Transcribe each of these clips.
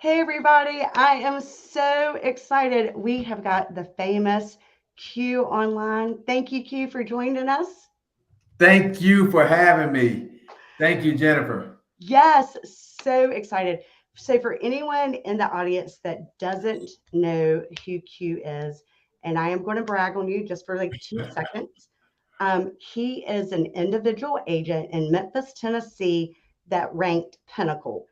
Hey, everybody. I am so excited. We have got the famous Q online. Thank you, Q, for joining us. Thank you for having me. Thank you, Jennifer. Yes, so excited. So, for anyone in the audience that doesn't know who Q is, and I am going to brag on you just for like 2 seconds, he is an individual agent in Memphis, Tennessee that ranked Pinnacle.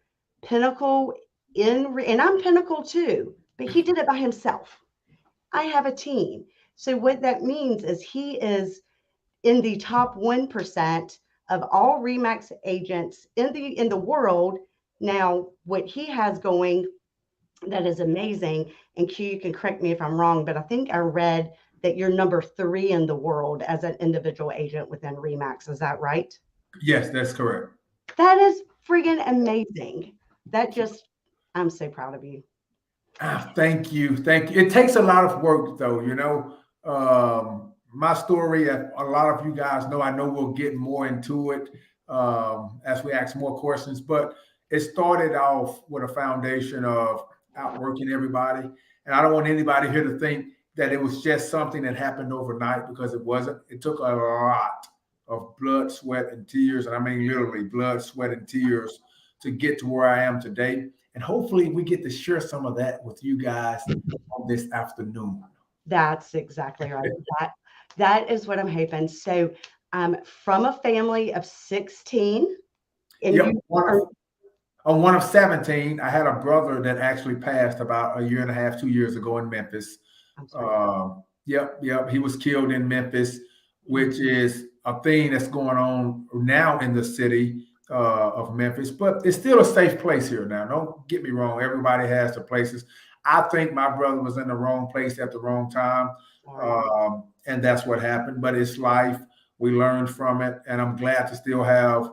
Pinnacle and I'm Pinnacle too, but he did it by himself. I have a team. So what that means is he is in the top 1% of all Remax agents in the world. Now, what he has going that is amazing, and Q, you can correct me if I'm wrong, but I think I read that you're number 3 in the world as an individual agent within Remax. Is that right? Yes, that's correct. That is friggin' amazing. That just, I'm so proud of you. Thank you. Thank you. It takes a lot of work, though. My story, a lot of you guys know, I know we'll get more into it as we ask more questions, but it started off with a foundation of outworking everybody. And I don't want anybody here to think that it was just something that happened overnight, because it wasn't. It took a lot of blood, sweat, and tears. And I mean, literally blood, sweat, and tears to get to where I am today. And hopefully we get to share some of that with you guys on this afternoon. That's exactly right. That that is what I'm hoping. So, from a family of 16, and Yep. you are, I'm one of 17. I had a brother that actually passed about a year and a half, 2 years ago in Memphis. I'm sorry. Yep. He was killed in Memphis, which is a thing that's going on now in the city of Memphis. But it's still a safe place here now. Don't get me wrong. Everybody has their places. I think my brother was in the wrong place at the wrong time. Sorry. And that's what happened. But it's life. We learned from it. And I'm glad to still have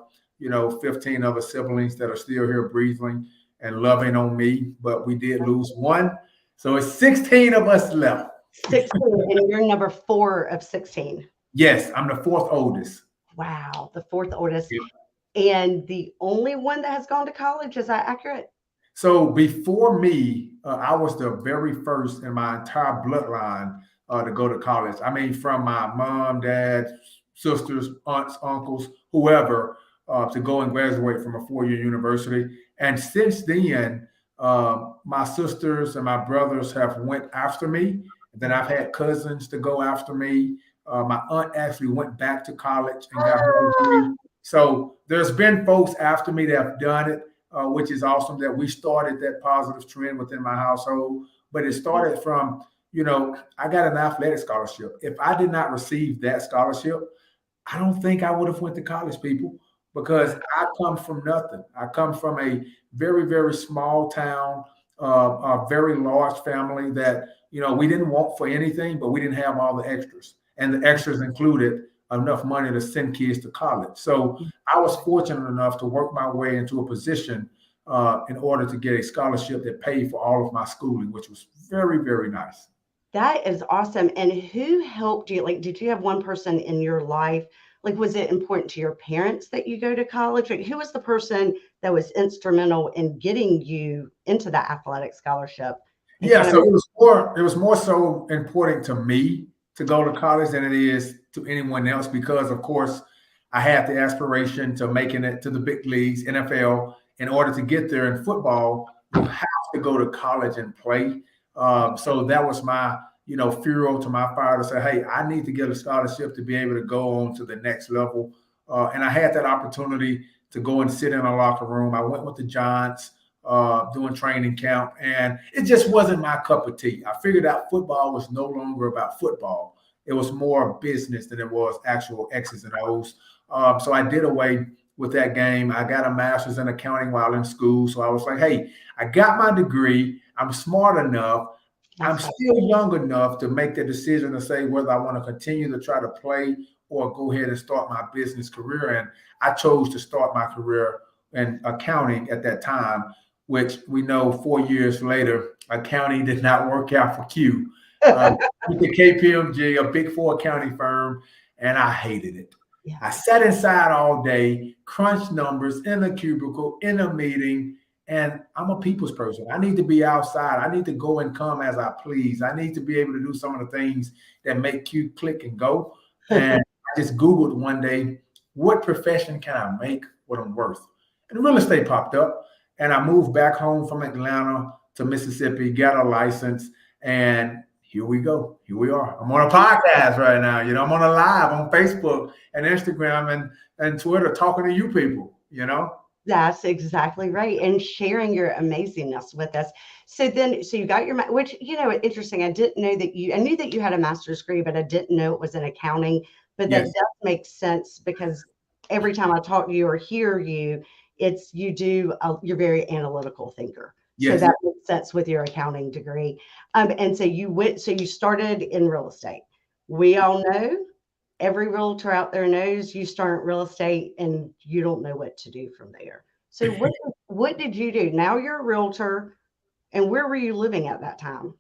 15 other siblings that are still here breathing and loving on me. But we did lose one. So it's 16 of us left. 16, and you're number 4 of 16. Yes, I'm the fourth oldest. Wow, the fourth oldest, and the only one that has gone to college. Is that accurate? So before me, I was the very first in my entire bloodline to go to college. I mean, from my mom, dad, sisters, aunts, uncles, whoever, to go and graduate from a 4-year university. And since then, my sisters and my brothers have went after me. Then I've had cousins to go after me. My aunt actually went back to college and got her degree. So there's been folks after me that have done it, which is awesome that we started that positive trend within my household. But it started from, I got an athletic scholarship. If I did not receive that scholarship, I don't think I would have went to college, people, because I come from nothing. I come from a very, very small town, a very large family that, we didn't want for anything, but we didn't have all the extras. And the extras included enough money to send kids to college. So I was fortunate enough to work my way into a position in order to get a scholarship that paid for all of my schooling, which was very, very nice. That is awesome. And who helped you? Like, did you have one person in your life? Like, was it important to your parents that you go to college? Like, who was the person that was instrumental in getting you into that athletic scholarship? And Yeah, kind of, so it was more so important to me to go to college than it is to anyone else, because of course I had the aspiration to making it to the big leagues, NFL. In order to get there in football, you have to go to college and play. So that was my fuel to my fire to say, hey, I need to get a scholarship to be able to go on to the next level. And I had that opportunity to go and sit in a locker room. I went with the Giants doing training camp, and it just wasn't my cup of tea. I figured out football was no longer about football. It was more business than it was actual X's and O's. So I did away with that game. I got a master's in accounting while in school. So I was like, hey, I got my degree. I'm smart enough. I'm that's right. still young enough to make the decision to say whether I want to continue to try to play or go ahead and start my business career. And I chose to start my career in accounting at that time, which we know 4 years later, accounting did not work out for Q. With the KPMG, a big four accounting firm, and I hated it. Yeah. I sat inside all day, crunched numbers in a cubicle, in a meeting, And I'm a people's person. I need to be outside. I need to go and come as I please. I need to be able to do some of the things that make you click and go. And I just Googled one day, what profession can I make what I'm worth? And real estate popped up. And I moved back home from Atlanta to Mississippi, got a license, and here we go. Here we are. I'm on a podcast right now. You know, I'm on a live on Facebook and Instagram and Twitter talking to you people, you know? That's exactly right. And sharing your amazingness with us. So you got your, which, interesting. I didn't know I knew that you had a master's degree, but I didn't know it was in accounting. But that does make sense because every time I talk to you or hear you, you're very analytical thinker. So that makes sense with your accounting degree. And so you started in real estate. We all know, every realtor out there knows you start real estate and you don't know what to do from there. So what did you do? Now you're a realtor, and where were you living at that time?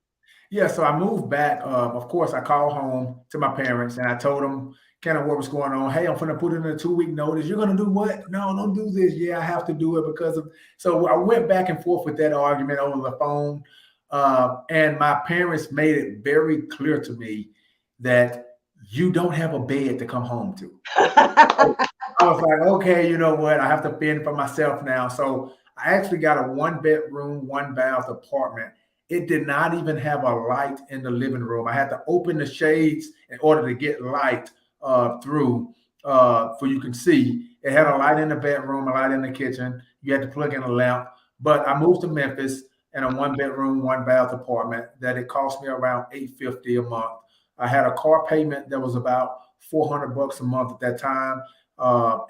Yeah, so I moved back. Of course, I called home to my parents and I told them kind of what was going on. Hey, I'm going to put in a 2-week notice. You're going to do what? No, don't do this. Yeah, I have to do it because of. So I went back and forth with that argument over the phone. And my parents made it very clear to me that you don't have a bed to come home to. I was like, okay, you know what? I have to fend for myself now. So I actually got a 1-bedroom, 1-bath apartment. It did not even have a light in the living room. I had to open the shades in order to get light through, for you can see. It had a light in the bedroom, a light in the kitchen. You had to plug in a lamp. But I moved to Memphis in a 1-bedroom, 1-bath apartment that it cost me around $850 a month. I had a car payment that was about $400 a month at that time,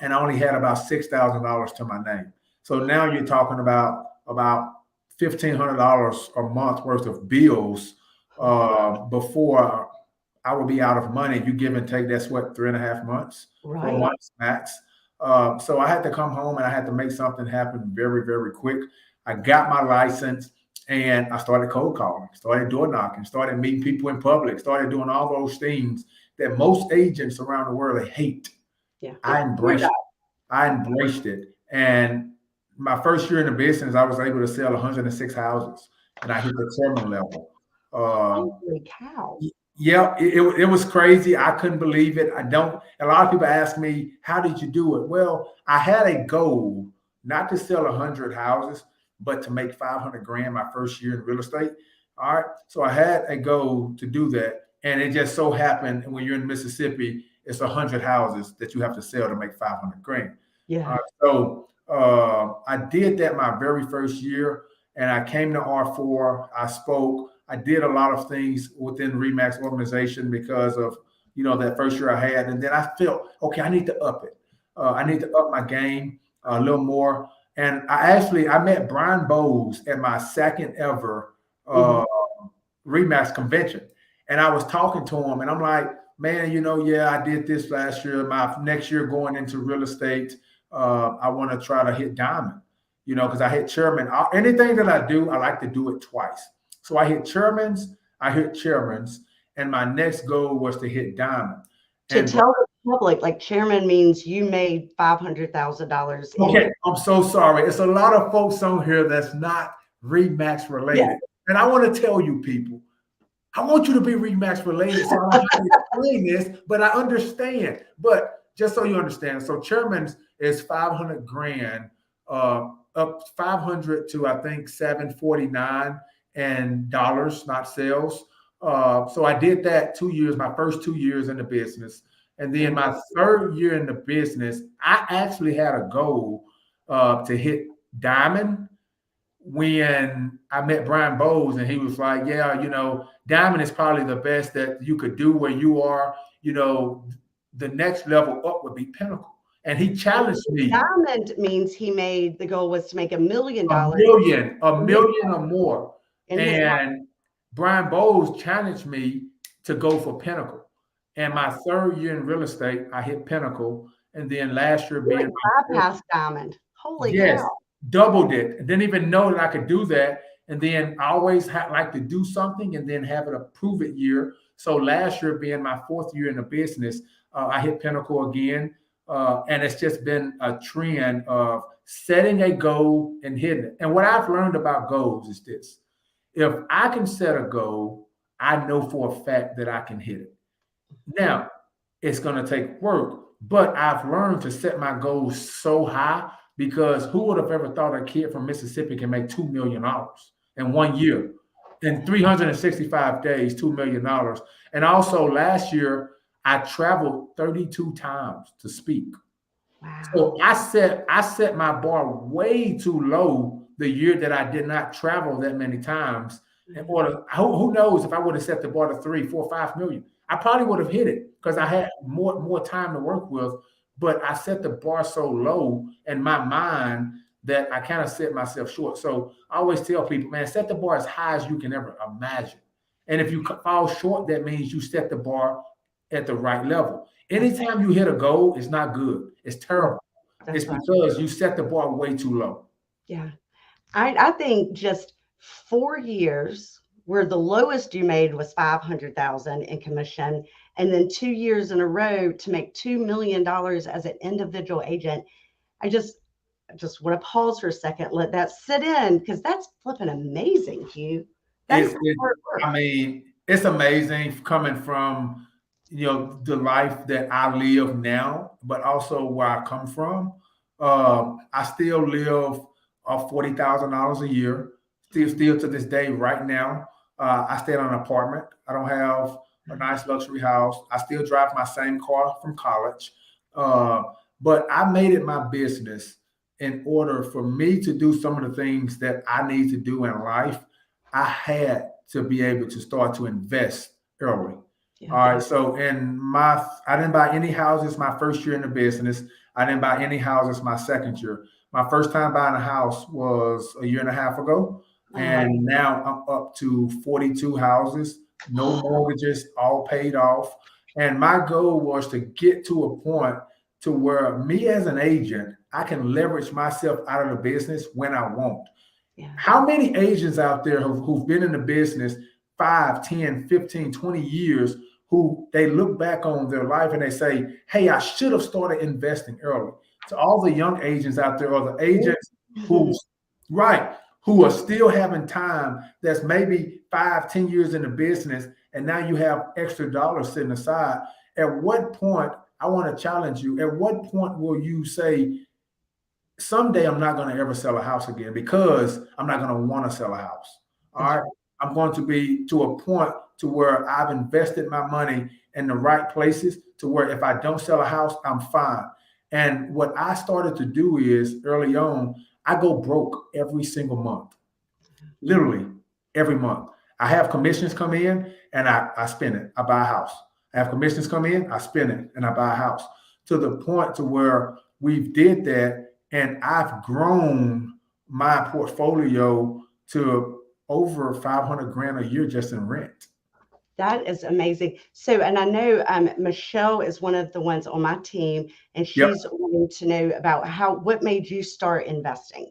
and I only had about $6,000 to my name. So now you're talking about $1,500 a month worth of bills before I would be out of money. You give and take, that's what, 3.5 months, Right. 4 months max. So I had to come home and I had to make something happen very, very quick. I got my license and I started cold calling, started door knocking, started meeting people in public, started doing all those things that most agents around the world hate. Yeah. I embraced it. I embraced it. And my first year in the business, I was able to sell 106 houses and I hit the terminal level. Holy cow. Yeah, it was crazy. I couldn't believe it. A lot of people ask me, how did you do it? Well, I had a goal not to sell 100 houses, but to make 500 grand my first year in real estate. All right. So I had a goal to do that. And it just so happened when you're in Mississippi, it's 100 houses that you have to sell to make 500 grand. Yeah. So I did that my very first year and I came to R4. I spoke. I did a lot of things within RE/MAX organization because of, that first year I had. And then I felt, okay, I need to up it. I need to up my game a little more. And I met Brian Bowes at my second ever RE/MAX convention. And I was talking to him and I'm like, man, I did this last year. My next year going into real estate, I want to try to hit diamond, because I hit chairman. Anything that I do, I like to do it twice. So I hit chairman's, and my next goal was to hit diamond. To tell the public, like chairman means you made $500,000. Okay, I'm so sorry. It's a lot of folks on here that's not RE/MAX related. Yeah. And I want to tell you people, I want you to be RE/MAX related. So I'm not explaining this, but I understand. But just so you understand, so chairman's is 500 grand, up 500 to I think 749 and dollars, not sales. So I did that 2 years, my first 2 years in the business. And then my third year in the business, I actually had a goal to hit diamond when I met Brian Bowes, and he was like, yeah, diamond is probably the best that you could do where you are. The next level up would be pinnacle. And he challenged me. Diamond means the goal was to make $1 million. A million or more. And Brian Bowes challenged me to go for pinnacle. And my third year in real estate, I hit pinnacle. And then last year being bypassed diamond. Holy cow. Doubled it. Didn't even know that I could do that. And then I always like to do something and then have it a prove it year. So last year being my fourth year in the business, I hit pinnacle again. And it's just been a trend of setting a goal and hitting it. And what I've learned about goals is this: if I can set a goal, I know for a fact that I can hit it. Now, it's going to take work, but I've learned to set my goals so high, because who would have ever thought a kid from Mississippi can make $2 million in 1 year? In 365 days, $2 million. And also last year, I traveled 32 times to speak. Wow. So I set my bar way too low the year that I did not travel that many times. In order, who knows if I would have set the bar to 3, 4, 5 million, I probably would have hit it because I had more time to work with. But I set the bar so low in my mind that I kind of set myself short. So I always tell people, man, set the bar as high as you can ever imagine. And if you fall short, that means you set the bar at the right level. Anytime you hit a goal, it's not good. It's terrible. It's That's right. because you set the bar way too low. Yeah. I think just 4 years where the lowest you made was 500,000 in commission, and then 2 years in a row to make $2 million as an individual agent. I just want to pause for a second, let that sit in, because that's flipping amazing, Hugh. That is It hard work. I mean, it's amazing coming from, the life that I live now, but also where I come from. I still live off $40,000 a year. Still to this day, right now, I stay in an apartment. I don't have a nice luxury house. I still drive my same car from college. Uh, but I made it my business, in order for me to do some of the things that I need to do in life, I had to be able to start to invest early. All Yeah. right. So I didn't buy any houses my first year in the business. I didn't buy any houses my second year. My first time buying a house was a year and a half ago. Uh, And now I'm up to 42 houses, no mortgages, all paid off. And my goal was to get to a point to where me as an agent, I can leverage myself out of the business when I want. yeah. How many agents out there who've been in the business 5, 10, 15, 20 years, who they look back on their life and they say, hey, I should have started investing early? To all the young agents out there, or the agents who's right, who are still having time, that's maybe 5, 10 years in the business, and now you have extra dollars sitting aside. At what point, I want to challenge you, at what point will you say, someday I'm not going to ever sell a house again, because I'm not going to want to sell a house. All That's right. right. I'm going to be to a point to where I've invested my money in the right places, to where if I don't sell a house, I'm fine. And what I started to do is, early on, I go broke every single month, literally every month. I have commissions come in and I spend it. I buy a house. I have commissions come in, I spend it, and I buy a house, to the point to where we've did that, and I've grown my portfolio to over 500 grand a year just in rent. That is amazing. So, and I know Michelle is one of the ones on my team, and Yep. she's wanting to know about what made you start investing.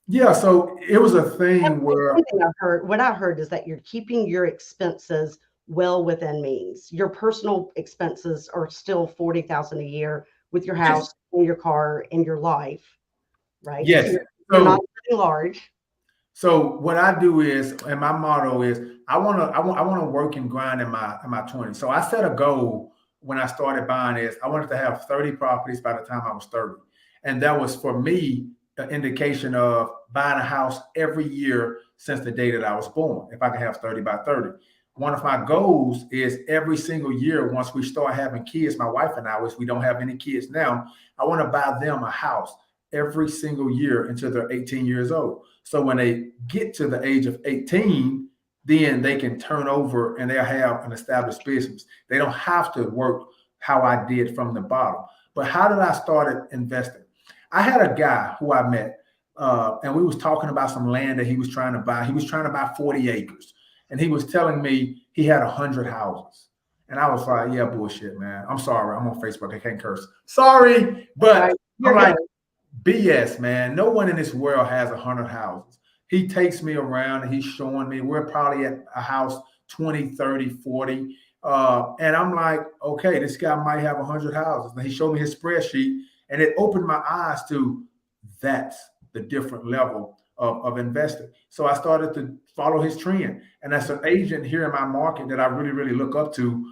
Yeah. So it was a thing where, One thing I heard, what I heard is that you're keeping your expenses well within means. Your personal expenses are still 40,000 a year with your yes, house and your car and your life, right? So yes. you're not So living large. So what I do is, and my motto is, I want to work and grind in my 20s. So I set a goal when I started buying this. I wanted to have 30 properties by the time I was 30. And that was, for me, an indication of buying a house every year since the day that I was born, if I can have 30 by 30. One of my goals is, every single year, once we start having kids, my wife and I, which we don't have any kids now, I want to buy them a house every single year until they're 18 years old. So when they get to the age of 18, then they can turn over and they'll have an established business. They don't have to work how I did from the bottom. But how did I start investing? I had a guy who I met, and we was talking about some land that he was trying to buy. He was trying to buy 40 acres. And he was telling me he had 100 houses. And I was like, yeah, bullshit, man. I'm sorry. I'm on Facebook. I can't curse. Sorry. But Right. I'm You're like, good. BS, man. No one in this world has 100 houses. He takes me around and he's showing me, we're probably at a house 20, 30, 40. And I'm like, okay, this guy might have 100 houses. And he showed me his spreadsheet, and it opened my eyes to, that's the different level of investor. So I started to follow his trend. And that's an agent here in my market that I really, really look up to,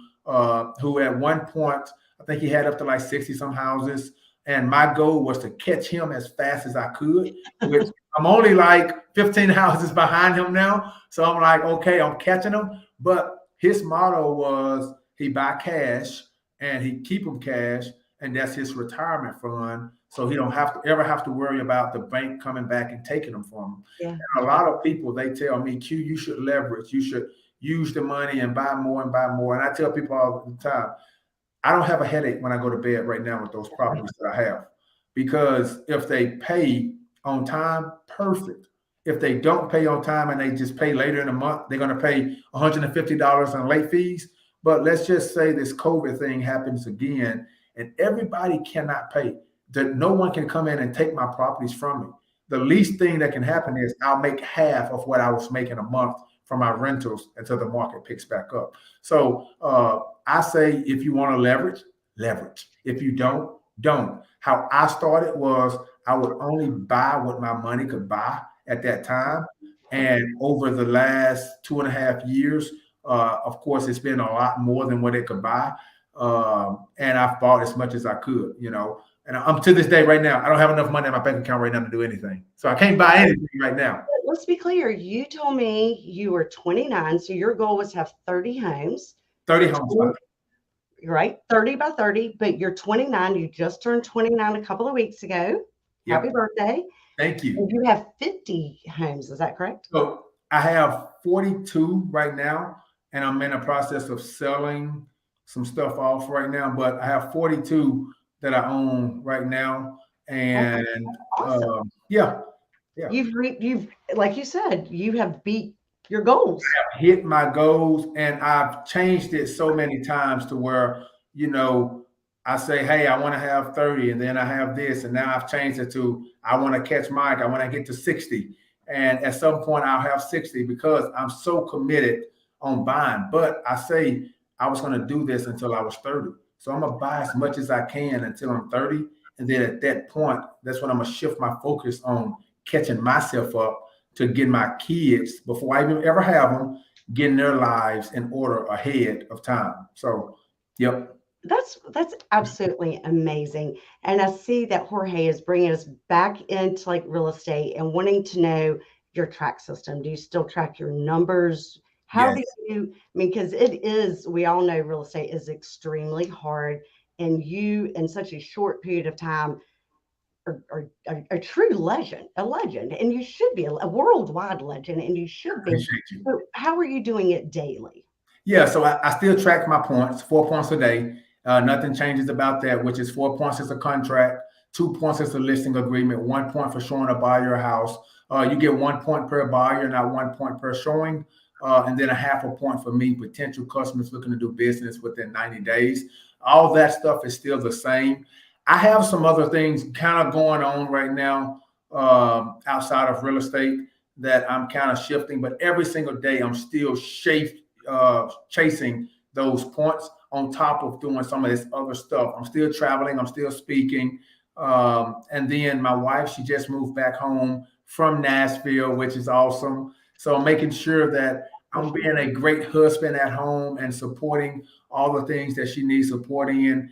who at one point, I think he had up to like 60 some houses. And my goal was to catch him as fast as I could, which I'm only like 15 houses behind him now. So I'm like, okay, I'm catching him. But his motto was he buy cash and he keep them cash, and that's his retirement fund. So he don't have to worry about the bank coming back and taking them from him. Yeah. And a lot of people, they tell me, Q, you should leverage. You should use the money and buy more and buy more. And I tell people all the time, I don't have a headache when I go to bed right now with those properties that I have, because if they pay on time, perfect. If they don't pay on time and they just pay later in the month, they're going to pay $150 in late fees. But let's just say this COVID thing happens again and everybody cannot pay. That no one can come in and take my properties from me. The least thing that can happen is I'll make half of what I was making a month from my rentals until the market picks back up. So I say, if you want to leverage, leverage. If you don't, don't. How I started was I would only buy what my money could buy at that time. And over the last 2.5 years, of course, it's been a lot more than what it could buy. And I've bought as much as I could, you know. And I'm to this day right now, I don't have enough money in my bank account right now to do anything. So I can't buy anything right now. Let's be clear. You told me you were 29, so your goal was to have 30 homes. 30 homes. Right? 30 by 30, but you're 29. You just turned 29 a couple of weeks ago. Yep. Happy birthday. Thank you. And you have 50 homes. Is that correct? So I have 42 right now, and I'm in the process of selling some stuff off right now, but I have 42 that I own right now. And awesome. Yeah. You've like you said, you have beat your goals. I have hit my goals, and I've changed it so many times to where, you know, I say, hey, I want to have 30, and then I have this, and now I've changed it to I want to catch Mike, I want to get to 60. And at some point I'll have 60 because I'm so committed on buying. But I say I was going to do this until I was 30. So I'm going to buy as much as I can until I'm 30. And then at that point, that's when I'm going to shift my focus on catching myself up to get my kids, before I even ever have them, getting their lives in order ahead of time. So, yep. That's absolutely amazing. And I see that Jorge is bringing us back into like real estate and wanting to know your track system. Do you still track your numbers? How do you, I mean, because it is, we all know real estate is extremely hard, and you in such a short period of time are a true legend, and you should be a worldwide legend, and you should be. So how are you doing it daily? Yeah, so I still track my points, 4 points a day. Nothing changes about that, which is 4 points is a contract, 2 points is a listing agreement, 1 point for showing a buyer a house. You get 1 point per buyer, not 1 point per showing. And then a half a point for me, potential customers looking to do business within 90 days. All that stuff is still the same. I have some other things kind of going on right now outside of real estate that I'm kind of shifting, but every single day I'm still chasing those points on top of doing some of this other stuff. I'm still traveling, I'm still speaking. And then my wife, she just moved back home from Nashville, which is awesome. So I'm making sure that I'm being a great husband at home and supporting all the things that she needs supporting in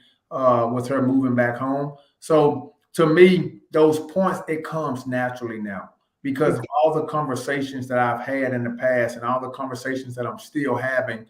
with her moving back home. So to me, those points, it comes naturally now because of all the conversations that I've had in the past and all the conversations that I'm still having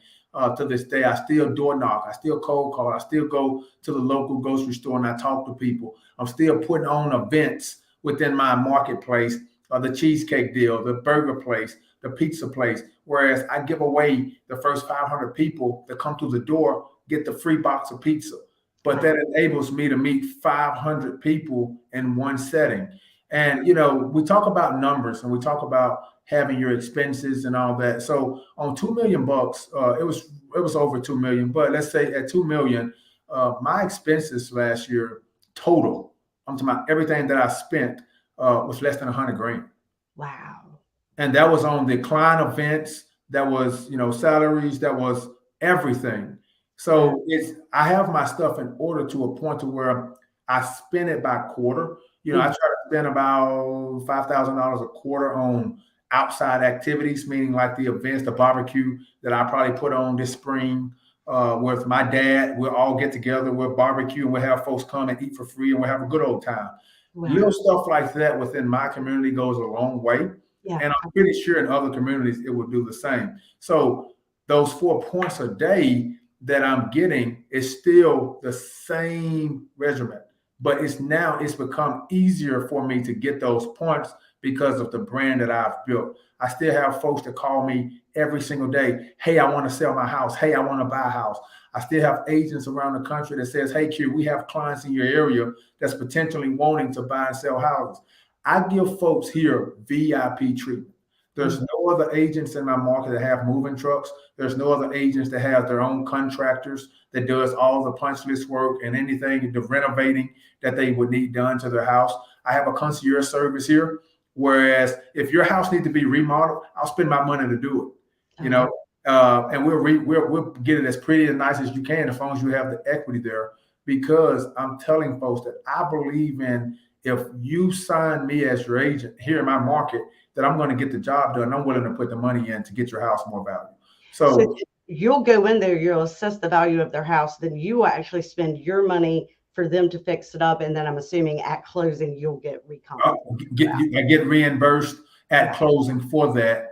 to this day. I still door knock, I still cold call, I still go to the local grocery store and I talk to people. I'm still putting on events within my marketplace, the cheesecake deal, the burger place, the pizza place, whereas I give away the first 500 people that come through the door get the free box of pizza. But that enables me to meet 500 people in one setting. And, you know, we talk about numbers and we talk about having your expenses and all that. So on $2 million, it was over 2 million, but let's say at 2 million, my expenses last year total, I'm talking about everything that I spent, was less than 100 grand. Wow. And that was on the client events, that was, you know, salaries, that was everything. So I have my stuff in order to a point to where I spend it by quarter. You know, I try to spend about $5,000 a quarter on outside activities, meaning like the events, the barbecue that I probably put on this spring with my dad. We'll all get together, we'll barbecue, and we'll have folks come and eat for free, and we'll have a good old time. Wow. Little stuff like that within my community goes a long way. Yeah. And I'm pretty sure in other communities it will do the same. So those 4 points a day that I'm getting is still the same regimen, but it's become easier for me to get those points because of the brand that I've built. I still have folks that call me every single day. Hey, I want to sell my house. Hey, I want to buy a house. I still have agents around the country that says, hey, Q, we have clients in your area that's potentially wanting to buy and sell houses. I give folks here VIP treatment. There's no other agents in my market that have moving trucks. There's no other agents that have their own contractors that does all the punch list work and anything, the renovating that they would need done to their house. I have a concierge service here. Whereas if your house needs to be remodeled, I'll spend my money to do it, you know, and we'll get it as pretty and nice as you can as long as you have the equity there. Because I'm telling folks that I believe in, if you sign me as your agent here in my market, that I'm going to get the job done. I'm willing to put the money in to get your house more value. So you'll go in there, you'll assess the value of their house, then you will actually spend your money for them to fix it up. And then I'm assuming at closing, you'll get I get reimbursed at closing for that.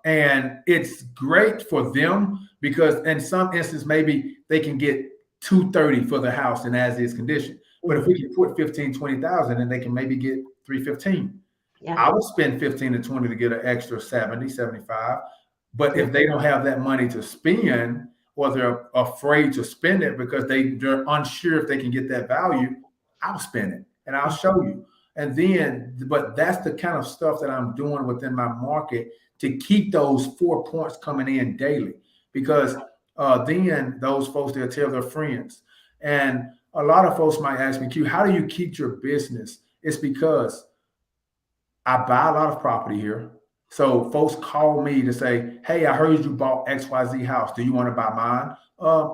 And it's great for them because in some instances, maybe they can get $230 for the house and as is condition. But if we can put 15, 20,000 and they can maybe get 315. Yeah. I would spend 15 to 20 to get an extra 70, 75. But if they don't have that money to spend, or they're afraid to spend it because they're unsure if they can get that value, I'll spend it and I'll show you. And then, but that's the kind of stuff that I'm doing within my market to keep those 4 points coming in daily, because then those folks, they'll tell their friends. And a lot of folks might ask me, Q, how do you keep your business? It's because I buy a lot of property here. So folks call me to say, hey, I heard you bought XYZ house. Do you want to buy mine?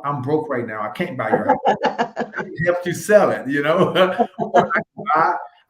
I'm broke right now. I can't buy your house. I can help you sell it, you know.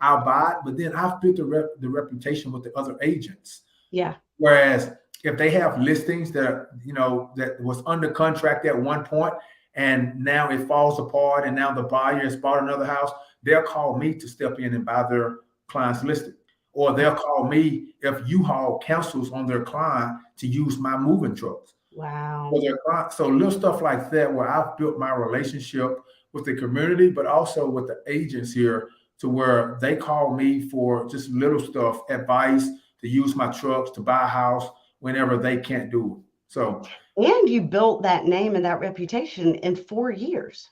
I'll buy it, but then I've built the reputation with the other agents. Yeah. Whereas if they have listings that, you know, that was under contract at one point and now it falls apart and now the buyer has bought another house, they'll call me to step in and buy their client's listing. Or they'll call me if U-Haul cancels on their client to use my moving trucks. Wow. For their client. So little stuff like that where I've built my relationship with the community, but also with the agents here to where they call me for just little stuff, advice, to use my trucks, to buy a house whenever they can't do it. So. And you built that name and that reputation in 4 years.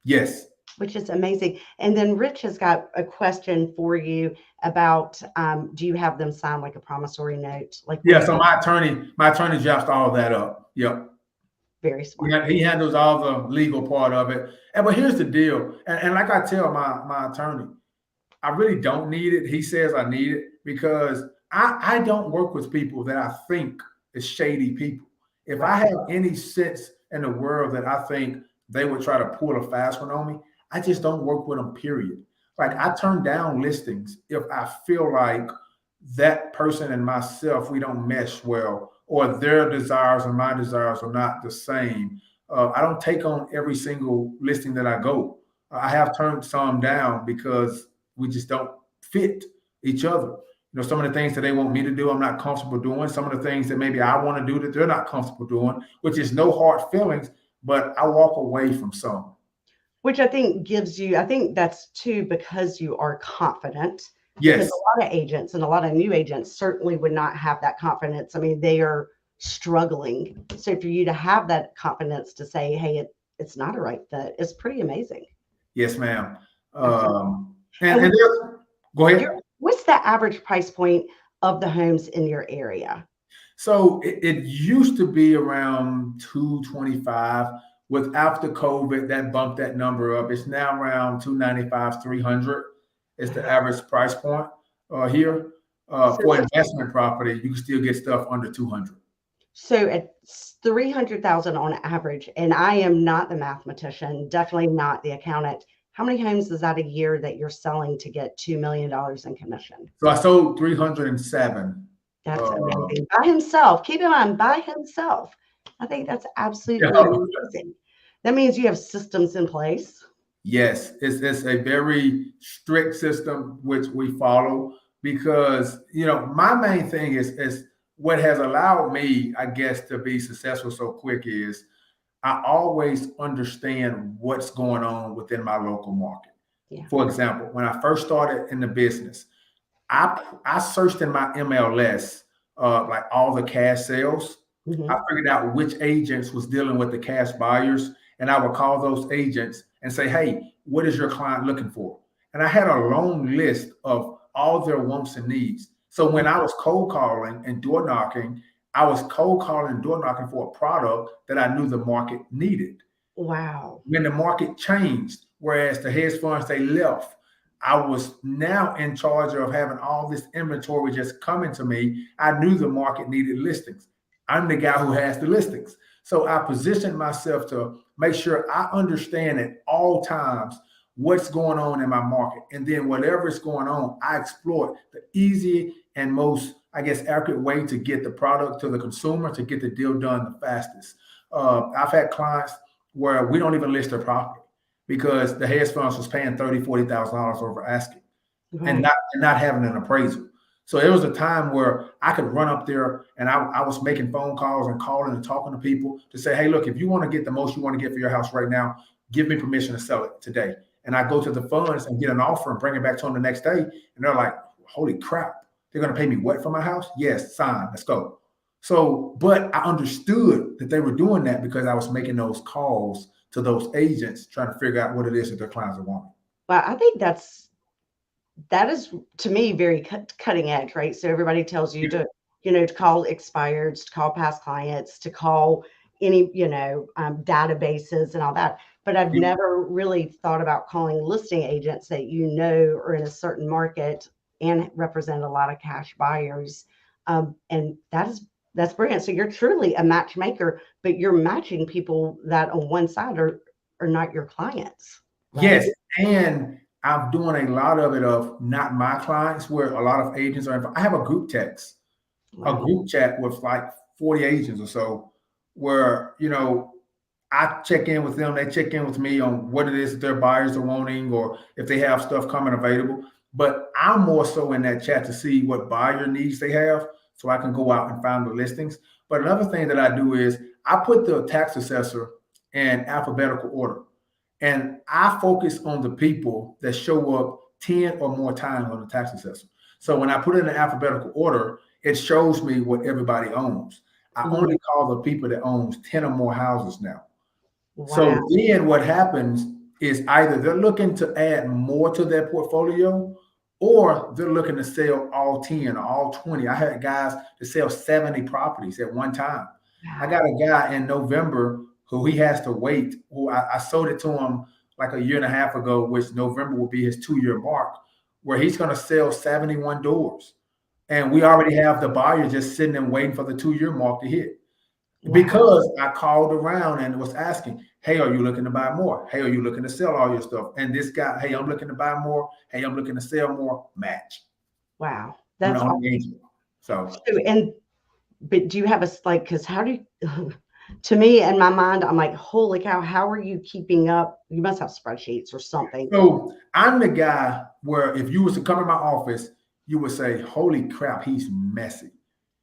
Yes. Which is amazing. And then Rich has got a question for you about, do you have them sign like a promissory note? Like, yeah, so my attorney drafts all that up. Yep. Very smart. He handles all the legal part of it. But here's the deal. And like I tell my attorney, I really don't need it. He says I need it because I don't work with people that I think is shady people. If I have any sense in the world that I think they would try to pull a fast one on me, I just don't work with them, period. Like I turn down listings if I feel like that person and myself, we don't mesh well, or their desires and my desires are not the same. I don't take on every single listing that I go. I have turned some down because we just don't fit each other. You know, some of the things that they want me to do, I'm not comfortable doing. Some of the things that maybe I want to do that they're not comfortable doing, which is no hard feelings, but I walk away from some. Which I think gives you, I think that's too because you are confident. Yes. Because a lot of agents and a lot of new agents certainly would not have that confidence. I mean, they are struggling. So for you to have that confidence to say, hey, it's not a right fit, is pretty amazing. Yes, ma'am. And go ahead. What's the average price point of the homes in your area? So it used to be around 225. With after COVID, that bumped that number up. It's now around 295, 300 is the average price point here. For investment property, you can still get stuff under 200. So at 300,000 on average, and I am not the mathematician, definitely not the accountant. how many homes is that a year that you're selling to get $2 million in commission? So I sold 307. That's amazing. By himself. Keep in mind, by himself. I think that's absolutely Yeah. amazing. That means you have systems in place. Yes, it's a very strict system which we follow because my main thing is what has allowed me, I guess, to be successful so quick is I always understand what's going on within my local market. Yeah. For example, when I first started in the business, I searched in my MLS like all the cash sales. Mm-hmm. I figured out which agents was dealing with the cash buyers, and I would call those agents and say, "Hey, what is your client looking for?" And I had a long list of all their wants and needs. So when I was cold calling and door knocking, I was cold calling and door knocking for a product that I knew the market needed. Wow. When the market changed, whereas the hedge funds, they left, I was now in charge of having all this inventory just coming to me. I knew the market needed listings. I'm the guy who has the listings. So I positioned myself to make sure I understand at all times what's going on in my market. And then whatever is going on, I exploit the easy and most, I guess, accurate way to get the product to the consumer, to get the deal done the fastest. I've had clients where we don't even list their property because the hedge funds was paying $30,000, $40,000 over asking, Right. and not having an appraisal. So there was a time where I could run up there and I was making phone calls and calling and talking to people to say, "Hey, look, if you want to get the most you want to get for your house right now, give me permission to sell it today." And I go to the funds and get an offer and bring it back to them the next day. And they're like, "Holy crap, they're going to pay me what for my house?" "Yes, sign, let's go." So, but I understood that they were doing that because I was making those calls to those agents trying to figure out what it is that their clients are wanting. Well, I think that is, to me, very cutting edge, right? So everybody tells you to, to call expireds, to call past clients, to call any, databases and all that. But I've never really thought about calling listing agents that are in a certain market and represent a lot of cash buyers. And that's brilliant. So you're truly a matchmaker, but you're matching people that on one side are not your clients. Right? Yes, and I'm doing a lot of it of not my clients where a lot of agents are. I have a group text, a group chat with like 40 agents or so where, I check in with them. They check in with me on what it is that their buyers are wanting or if they have stuff coming available. But I'm more so in that chat to see what buyer needs they have so I can go out and find the listings. But another thing that I do is I put the tax assessor in alphabetical order. And I focus on the people that show up 10 or more times on the tax assessment. So when I put it in alphabetical order, it shows me what everybody owns. I only call the people that owns 10 or more houses now. Wow. So then what happens is either they're looking to add more to their portfolio or they're looking to sell all 10 or all 20. I had guys to sell 70 properties at one time. Wow. I got a guy in November who he has to wait, who I sold it to him like a year and a half ago, which November will be his 2-year mark, where he's going to sell 71 doors. And we already have the buyer just sitting and waiting for the 2-year mark to hit. Wow. Because I called around and was asking, "Hey, are you looking to buy more? Hey, are you looking to sell all your stuff?" And this guy, "Hey, I'm looking to buy more. Hey, I'm looking to sell more." Match. Wow. That's awesome. But do you have because how do you, to me, in my mind, I'm like, holy cow, how are you keeping up? You must have spreadsheets or something. So I'm the guy where if you was to come in my office, you would say, "Holy crap, he's messy."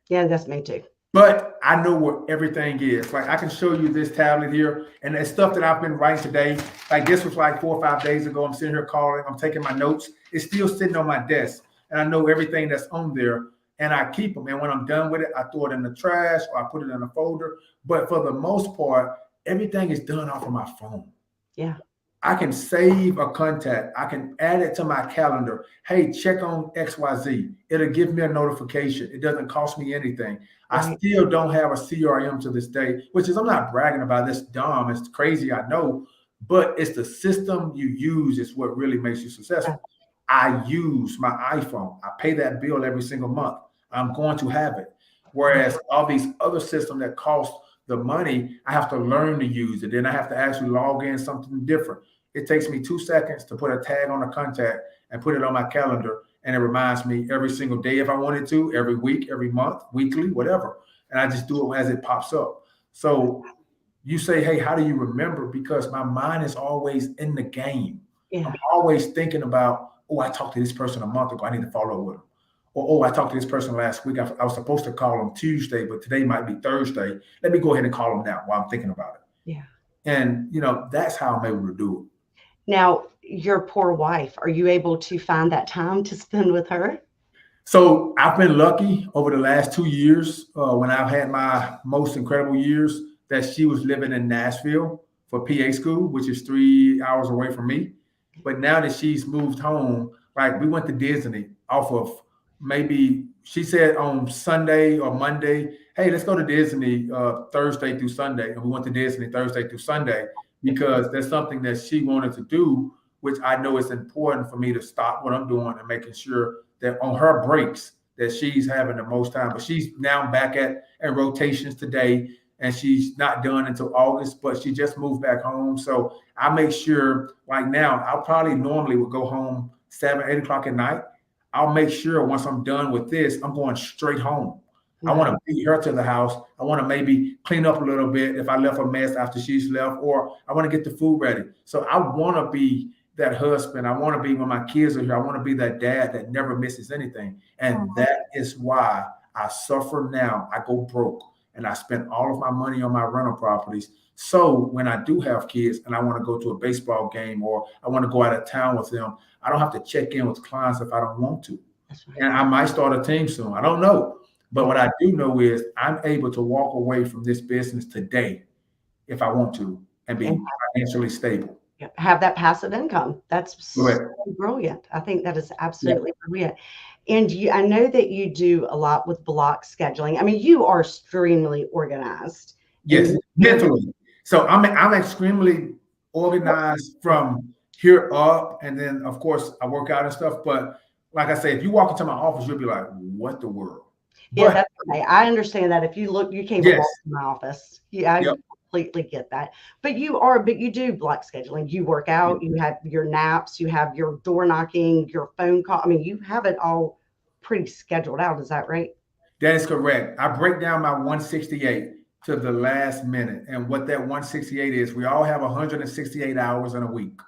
Yeah, that's me too. But I know where everything is. Like I can show you this tablet here and it's stuff that I've been writing today. Like this was like 4 or 5 days ago. I'm sitting here calling, I'm taking my notes. It's still sitting on my desk and I know everything that's on there and I keep them. And when I'm done with it, I throw it in the trash or I put it in a folder. But for the most part, everything is done off of my phone. Yeah. I can save a contact. I can add it to my calendar. Hey, check on XYZ. It'll give me a notification. It doesn't cost me anything. Right. I still don't have a CRM to this day, which is, I'm not bragging about this dumb. It's crazy, I know, but it's the system you use is what really makes you successful. I use my iPhone. I pay that bill every single month. I'm going to have it. Whereas all these other systems that cost the money, I have to learn to use it. Then I have to actually log in something different. It takes me 2 seconds to put a tag on a contact and put it on my calendar. And it reminds me every single day if I wanted to, every week, every month, weekly, whatever. And I just do it as it pops up. So you say, hey, how do you remember? Because my mind is always in the game. Yeah. I'm always thinking about, oh, I talked to this person a month ago. I need to follow up with them. Or, oh, I talked to this person last week. I was supposed to call them Tuesday, but today might be Thursday. Let me go ahead and call them now while I'm thinking about it. Yeah. And, that's how I'm able to do it. Now, your poor wife, are you able to find that time to spend with her? So I've been lucky over the last 2 years when I've had my most incredible years that she was living in Nashville for PA school, which is 3 hours away from me. But now that she's moved home, like we went to Disney off of maybe she said on Sunday or Monday, hey, let's go to Disney Thursday through Sunday. And we went to Disney Thursday through Sunday because that's something that she wanted to do, which I know is important for me to stop what I'm doing and making sure that on her breaks that she's having the most time. But she's now back at rotations today, and she's not done until August, but she just moved back home. So I make sure, like now, I'll probably normally would go home 7, 8 o'clock at night. I'll make sure once I'm done with this, I'm going straight home. I want to beat her to the house. I want to maybe clean up a little bit if I left a mess after she's left, or I want to get the food ready. So I want to be that husband. I want to be when my kids are here. I want to be that dad that never misses anything. And that is why I suffer now. I go broke and I spend all of my money on my rental properties. So when I do have kids and I want to go to a baseball game or I want to go out of town with them, I don't have to check in with clients if I don't want to. And I might start a team soon. I don't know. But what I do know is I'm able to walk away from this business today if I want to and be financially stable. Have that passive income. That's so brilliant. I think that is absolutely brilliant. And I know that you do a lot with block scheduling. I mean, you are extremely organized. Yes, mentally. So I'm extremely organized from here up. And then, of course, I work out and stuff. But like I say, if you walk into my office, you'll be like, what the world? Yeah, that's okay. I understand that. If you look, you can't walk in my office. Yeah, I completely get that. But you do block scheduling. You work out, you have your naps, you have your door knocking, your phone call. I mean, you have it all pretty scheduled out. Is that right? That is correct. I break down my 168 to the last minute. And what that 168 is, we all have 168 hours in a week.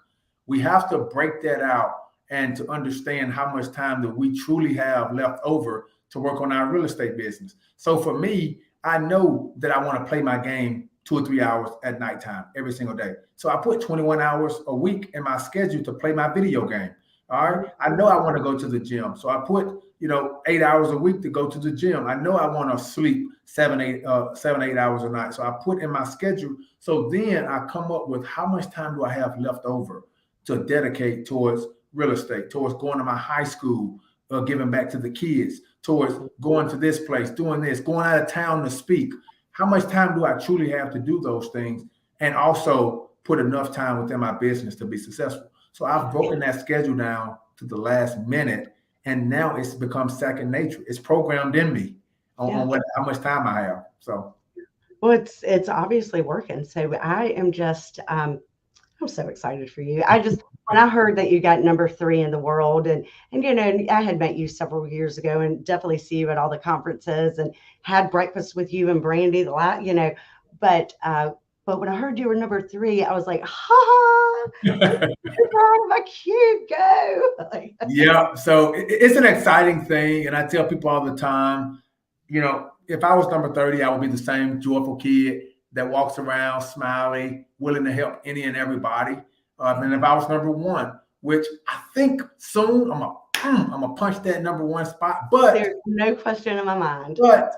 We have to break that out and to understand how much time that we truly have left over to work on our real estate business. So for me, I know that I want to play my game 2 or 3 hours at nighttime every single day. So I put 21 hours a week in my schedule to play my video game. All right. I know I want to go to the gym. So I put, 8 hours a week to go to the gym. I know I want to sleep 7, 8 hours a night. So I put in my schedule. So then I come up with how much time do I have left over to dedicate towards real estate, towards going to my high school, giving back to the kids, towards going to this place, doing this, going out of town to speak. How much time do I truly have to do those things and also put enough time within my business to be successful? So I've broken that schedule down to the last minute, and now it's become second nature. It's programmed in me on how much time I have. So, well, it's obviously working. So I am just I'm so excited for you. When I heard that you got number 3 in the world, and I had met you several years ago and definitely see you at all the conferences and had breakfast with you and Brandy but when I heard you were number 3, I was like, ha, my cute, go. Yeah. So it's an exciting thing. And I tell people all the time, if I was number 30, I would be the same joyful kid that walks around smiling, willing to help any and everybody. And if I was number 1, which I think soon I'm gonna punch that number 1 spot, but there's no question in my mind. But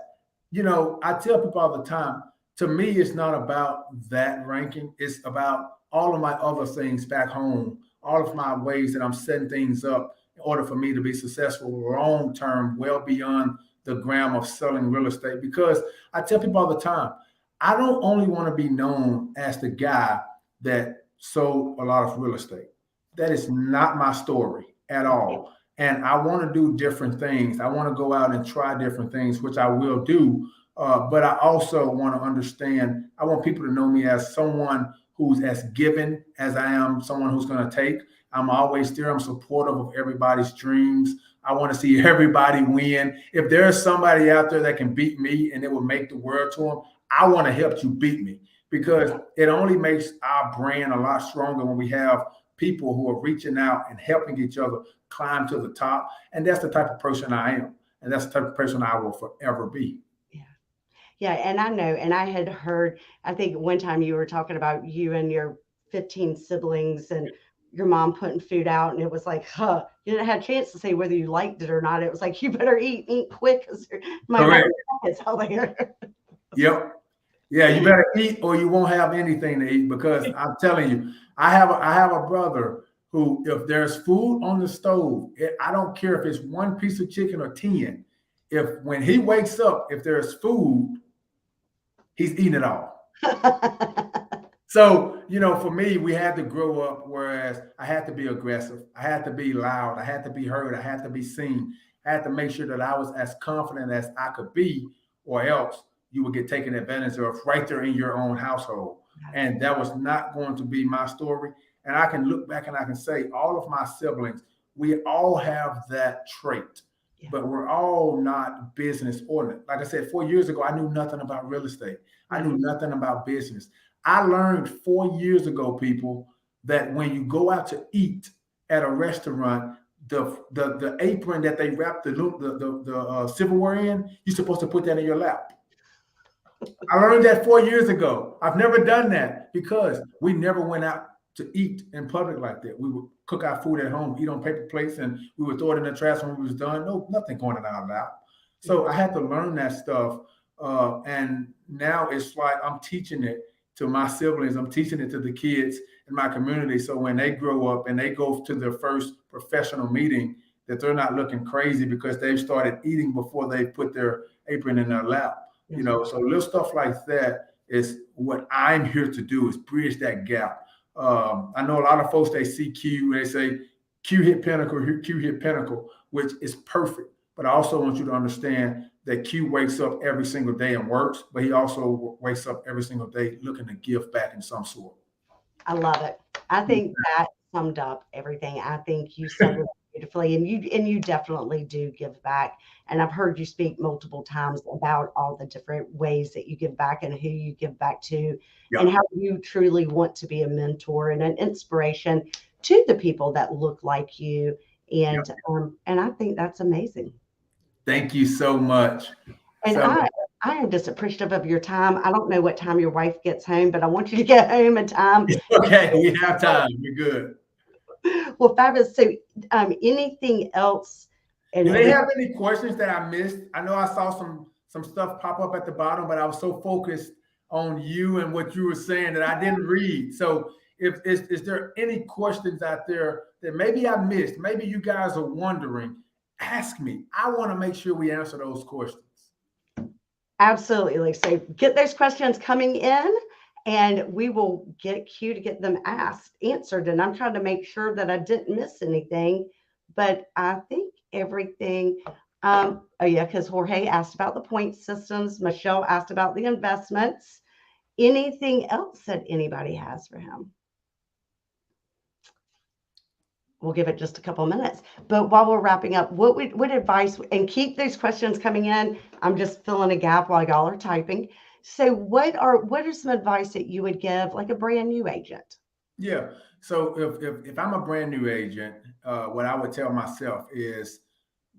I tell people all the time, to me, it's not about that ranking. It's about all of my other things back home, all of my ways that I'm setting things up in order for me to be successful long term, well beyond the gram of selling real estate. Because I tell people all the time, I don't only want to be known as the guy that sold a lot of real estate. That is not my story at all. And I want to do different things. I want to go out and try different things, which I will do. But I also want to understand, I want people to know me as someone who's as giving as I am someone who's going to take. I'm always there. I'm supportive of everybody's dreams. I want to see everybody win. If there's somebody out there that can beat me and it will make the world to them, I want to help you beat me, because it only makes our brand a lot stronger when we have people who are reaching out and helping each other climb to the top. And that's the type of person I am. And that's the type of person I will forever be. Yeah. And I know, and I had heard, I think one time you were talking about you and your 15 siblings and your mom putting food out, and it was like, you didn't have a chance to say whether you liked it or not. It was like, you better eat quick, because my is out there. Yep. Yeah, you better eat or you won't have anything to eat, because I'm telling you, I have a brother who, if there's food on the stove, I don't care if it's one piece of chicken or 10. When he wakes up, if there's food, he's eating it all. So, for me, we had to grow up, whereas I had to be aggressive. I had to be loud. I had to be heard. I had to be seen. I had to make sure that I was as confident as I could be, or else you would get taken advantage of right there in your own household. And that was not going to be my story. And I can look back and I can say all of my siblings, we all have that trait. But we're all not business oriented. Like I said, 4 years ago, I knew nothing about real estate. I knew nothing about business. I learned 4 years ago, people, that when you go out to eat at a restaurant, the apron that they wrap the silverware in, you're supposed to put that in your lap. I learned that 4 years ago. I've never done that because we never went out to eat in public like that. We would cook our food at home, eat on paper plates, and we would throw it in the trash when we was done. No, nothing going in our lap. So I had to learn that stuff. And now it's like I'm teaching it to my siblings. I'm teaching it to the kids in my community. So when they grow up and they go to their first professional meeting, that they're not looking crazy because they've started eating before they put their apron in their lap. So little stuff like that is what I'm here to do, is bridge that gap. I know a lot of folks, they see Q and they say, Q hit pinnacle, Q hit pinnacle, which is perfect. But I also want you to understand that Q wakes up every single day and works, but he also wakes up every single day looking to give back in some sort. I love it. I think that summed up everything. I think you said it beautifully, and you definitely do give back. And I've heard you speak multiple times about all the different ways that you give back and who you give back to, and how you truly want to be a mentor and an inspiration to the people that look like you. And I think that's amazing. Thank you so much. And I am just appreciative of your time. I don't know what time your wife gets home, but I want you to get home in time. Okay, we have time. We're good. Well, fabulous. So anything else? Do they have any questions that I missed? I know I saw some stuff pop up at the bottom, but I was so focused on you and what you were saying that I didn't read. So is there any questions out there that maybe I missed? Maybe you guys are wondering. Ask me. I want to make sure we answer those questions. Absolutely. So get those questions coming in, and we will get Q to get them answered. And I'm trying to make sure that I didn't miss anything, but I think everything. Because Jorge asked about the point systems. Michelle asked about the investments. Anything else that anybody has for him? We'll give it just a couple of minutes. But while we're wrapping up, what advice, and keep those questions coming in. I'm just filling a gap while y'all are typing. So what are some advice that you would give like a brand new agent? Yeah. So if I'm a brand new agent, what I would tell myself is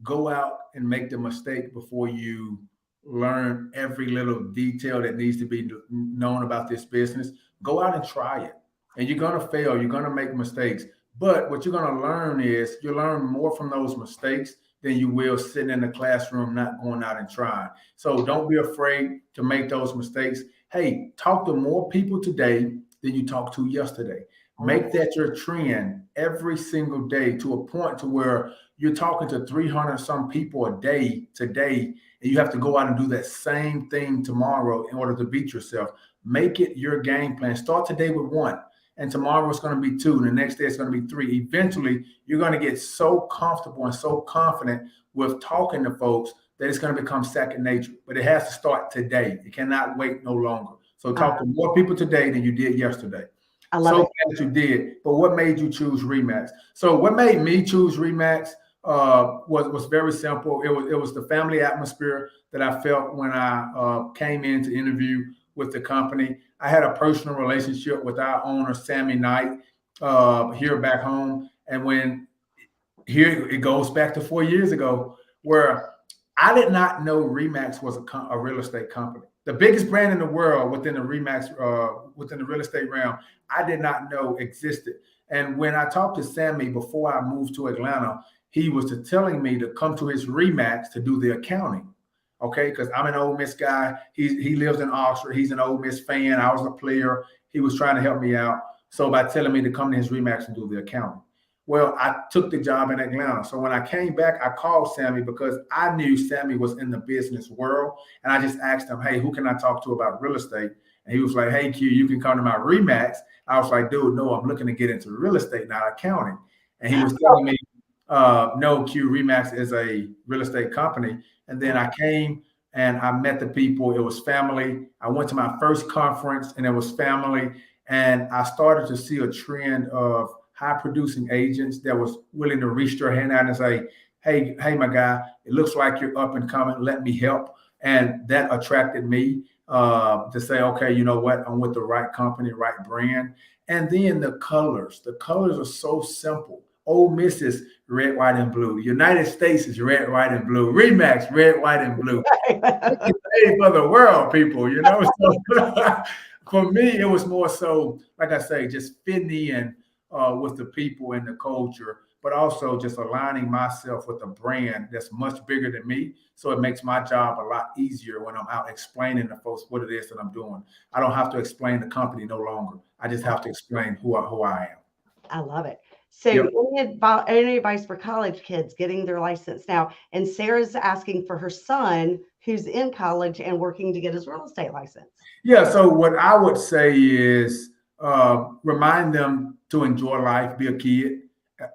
go out and make the mistake before you learn every little detail that needs to be known about this business. Go out and try it. And you're going to fail. You're going to make mistakes. But what you're going to learn is you learn more from those mistakes than you will sitting in the classroom, not going out and trying. So don't be afraid to make those mistakes. Hey, talk to more people today than you talked to yesterday. Make that your trend every single day, to a point to where you're talking to 300 some people a day today, and you have to go out and do that same thing tomorrow in order to beat yourself. Make it your game plan. Start today with 1. And tomorrow it's going to be 2. And the next day it's going to be 3. Eventually, you're going to get so comfortable and so confident with talking to folks that it's going to become second nature. But it has to start today. It cannot wait no longer. So talk to more people today than you did yesterday. I love So it. glad you did. But what made you choose Remax? So what made me choose Remax was very simple. It was the family atmosphere that I felt when I came in to interview with the company. I had a personal relationship with our owner, Sammy Knight, here back home. And when here it goes back to 4 years ago, where I did not know Remax was a real estate company. The biggest brand in the world within the Remax, within the real estate realm, I did not know existed. And when I talked to Sammy before I moved to Atlanta, he was telling me to come to his Remax to do the accounting. Okay, because I'm an Ole Miss guy. He lives in Oxford. He's an Ole Miss fan. I was a player. He was trying to help me out. So by telling me to come to his Remax and do the accounting. Well, I took the job in Atlanta. So when I came back, I called Sammy because I knew Sammy was in the business world. And I just asked him, hey, who can I talk to about real estate? And he was like, hey, Q, you can come to my Remax. I was like, dude, no, I'm looking to get into real estate, not accounting. And he was telling me, no, Q, Remax is a real estate company. And then I came and I met the people. It was family. I went to my first conference and it was family. And I started to see a trend of high producing agents that was willing to reach their hand out and say, hey, my guy, it looks like you're up and coming. Let me help. And that attracted me to say, okay, you know what? I'm with the right company, right brand. And then the colors are so simple. Ole Miss is red, white, and blue. United States is red, white, and blue. Remax, red, white, and blue. It's made for the world, people, you know? So for me, it was more so, like I say, just fitting in with the people and the culture, but also just aligning myself with a brand that's much bigger than me. So it makes my job a lot easier when I'm out explaining to folks what it is that I'm doing. I don't have to explain the company no longer. I just have to explain who I am. I love it. So Yep. any advice for college kids getting their license now? And Sarah's asking for her son who's in college and working to get his real estate license. Yeah. So what I would say is remind them to enjoy life, be a kid.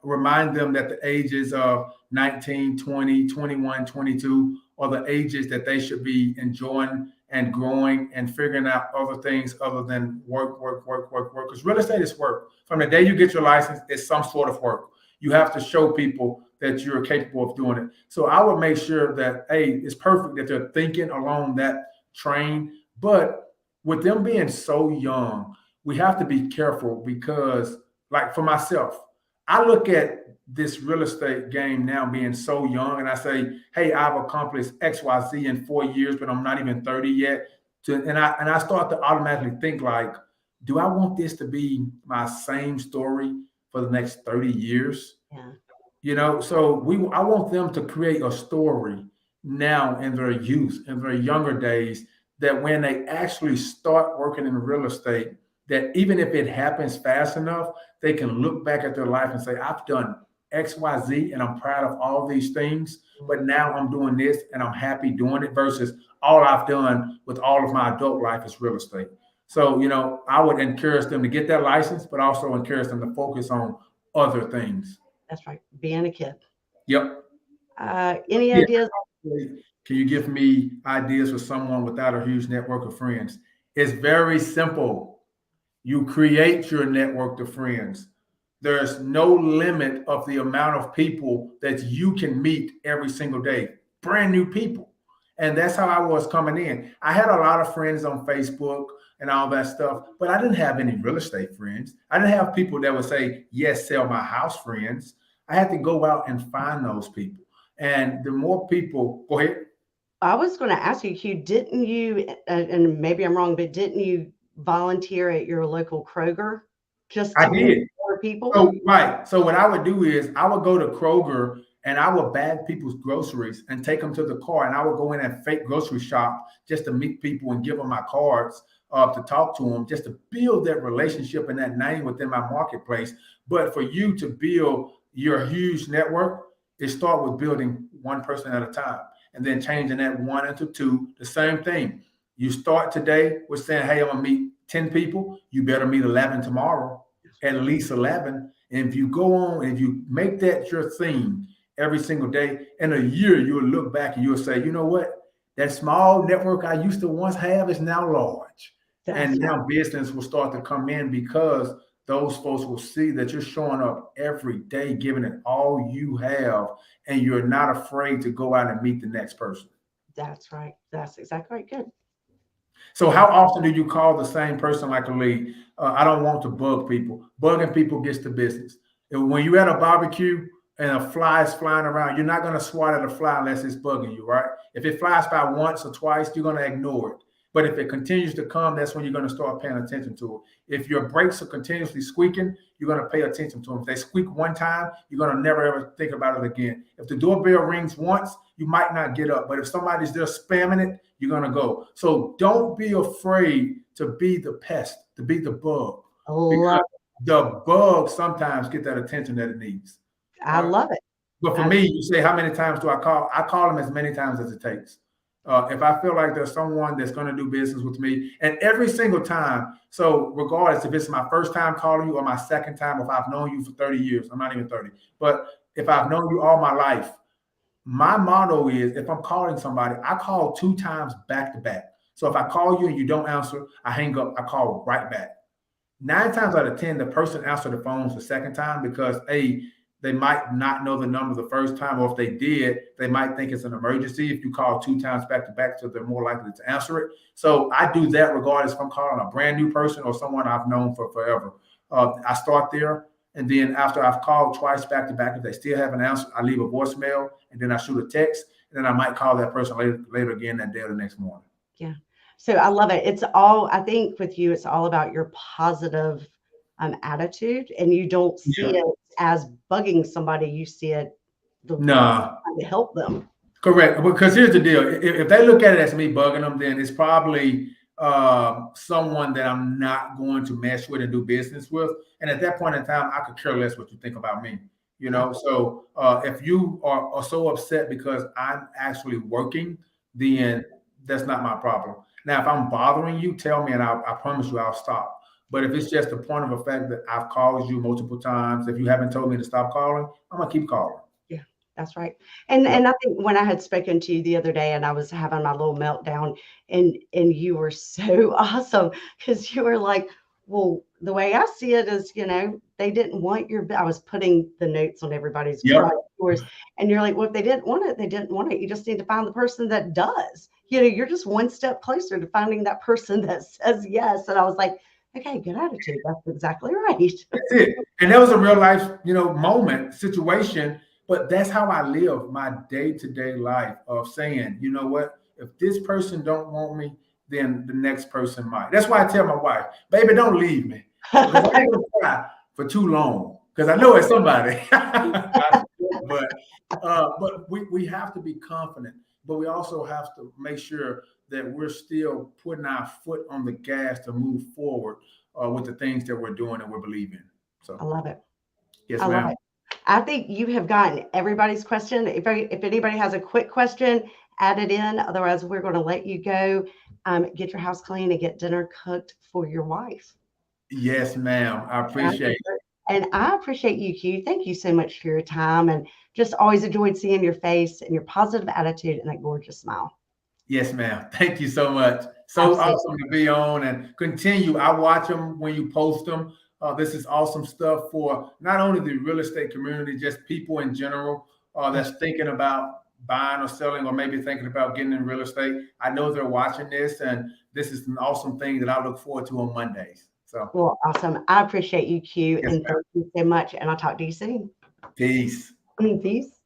Remind them that the ages of 19, 20, 21, 22 are the ages that they should be enjoying and growing and figuring out other things other than work. Because real estate is work. From the day you get your license, it's some sort of work. You have to show people that you're capable of doing it. So I would make sure that, hey, it's perfect that they're thinking along that train. But with them being so young, we have to be careful because, like for myself, I look at this real estate game now being so young, and I say, "Hey, I've accomplished X, Y, Z in 4 years, but I'm not even 30 yet." And I start to automatically think like, "Do I want this to be my same story for the next 30 years?" Yeah. You know, so I want them to create a story now in their youth, in their younger days, that when they actually start working in real estate, that even if it happens fast enough, they can look back at their life and say, I've done X, Y, Z, and I'm proud of all these things, but now I'm doing this and I'm happy doing it versus all I've done with all of my adult life is real estate. So, you know, I would encourage them to get that license, but also encourage them to focus on other things. That's right. Being a kid. Yep. Any Yeah. ideas? Can you give me ideas for someone without a huge network of friends? It's very simple. You create your network of friends. There's no limit of the amount of people that you can meet every single day, brand new people. And that's how I was coming in. I had a lot of friends on Facebook and all that stuff, but I didn't have any real estate friends. I didn't have people that would say, yes, sell my house friends. I had to go out and find those people. And the more people, go ahead. I was going to ask you, Hugh, didn't you, and maybe I'm wrong, but didn't you volunteer at your local Kroger just I to did. meet more people? So, right. So what I would do is I would go to Kroger and I would bag people's groceries and take them to the car. And I would go in and fake grocery shop just to meet people and give them my cards to talk to them, just to build that relationship and that name within my marketplace. But for you to build your huge network, it start with building one person at a time and then changing that one into two. The same thing. You start today with saying, hey, I'm going to meet 10 people. You better meet 11 tomorrow, at least 11. And if you go on and if you make that your theme every single day, in a year, you'll look back and you'll say, you know what? That small network I used to once have is now large. And That's right. now business will start to come in because those folks will see that you're showing up every day, giving it all you have, and you're not afraid to go out and meet the next person. That's right. That's exactly right. Good. So how often do you call the same person like a lead? I don't want to bug people. Bugging people gets the business. And when you're at a barbecue and a fly is flying around, you're not going to swat at a fly unless it's bugging you, right? If it flies by once or twice, you're going to ignore it. But if it continues to come, that's when you're going to start paying attention to it. If your brakes are continuously squeaking, you're going to pay attention to them. If they squeak one time, you're going to never ever think about it again. If the doorbell rings once, you might not get up. But if somebody's there spamming it, you're going to go. So don't be afraid to be the pest, to be the bug. Because the bug sometimes get that attention that it needs. I love it. But for me, you say, how many times do I call? I call them as many times as it takes. If I feel like there's someone that's going to do business with me, and every single time, so regardless if it's my first time calling you or my second time, or if I've known you for 30 years, I'm not even 30, but if I've known you all my life, my motto is if I'm calling somebody, I call 2 times back to back. So if I call you and you don't answer, I hang up, I call right back. 9 times out of 10, the person answered the phone the second time because they might not know the number the first time, or if they did, they might think it's an emergency. If you call 2 times back to back, so they're more likely to answer it. So I do that regardless if I'm calling a brand new person or someone I've known for forever. I start there, and then after I've called twice back to back, if they still haven't answered, I leave a voicemail, and then I shoot a text, and then I might call that person later again that day or the next morning. Yeah. So I love it. It's all, I think with you, it's all about your positive attitude, and you don't see it as bugging somebody. You see it to help them. Correct. Because here's the deal. If they look at it as me bugging them, then it's probably someone that I'm not going to mess with and do business with. And at that point in time, I could care less what you think about me. You know, so if you are so upset because I'm actually working, then that's not my problem. Now, if I'm bothering you, tell me, and I promise you I'll stop. But if it's just a point of a fact that I've called you multiple times, if you haven't told me to stop calling, I'm going to keep calling. Yeah, that's right. And I think when I had spoken to you the other day and I was having my little meltdown, and you were so awesome because you were like, well, the way I see it is, they didn't want I was putting the notes on everybody's yours, and you're like, well, if they didn't want it, they didn't want it. You just need to find the person that does. You're just one step closer to finding that person that says yes. And I was like, okay, good attitude. That's exactly right. That's it. And that was a real life, moment, situation. But that's how I live my day-to-day life of saying, you know what? If this person don't want me, then the next person might. That's why I tell my wife, baby, don't leave me. Because I ain't gonna cry for too long. Because I know it's somebody. But we have to be confident. But we also have to make sure that we're still putting our foot on the gas to move forward with the things that we're doing and we're believing. So I love it. Yes, ma'am. Love it. I think you have gotten everybody's question. If anybody has a quick question, add it in. Otherwise, we're going to let you go. Get your house clean and get dinner cooked for your wife. Yes, ma'am. I appreciate it. And I appreciate you, Q. Thank you so much for your time, and just always enjoyed seeing your face and your positive attitude and that gorgeous smile. Yes, ma'am. Thank you so much. So awesome to be on and continue. I watch them when you post them. This is awesome stuff for not only the real estate community, just people in general that's thinking about buying or selling, or maybe thinking about getting in real estate. I know they're watching this, and this is an awesome thing that I look forward to on Mondays. So, well, awesome. I appreciate you, Q, and thank you so much. And I'll talk to you soon. Peace. Peace.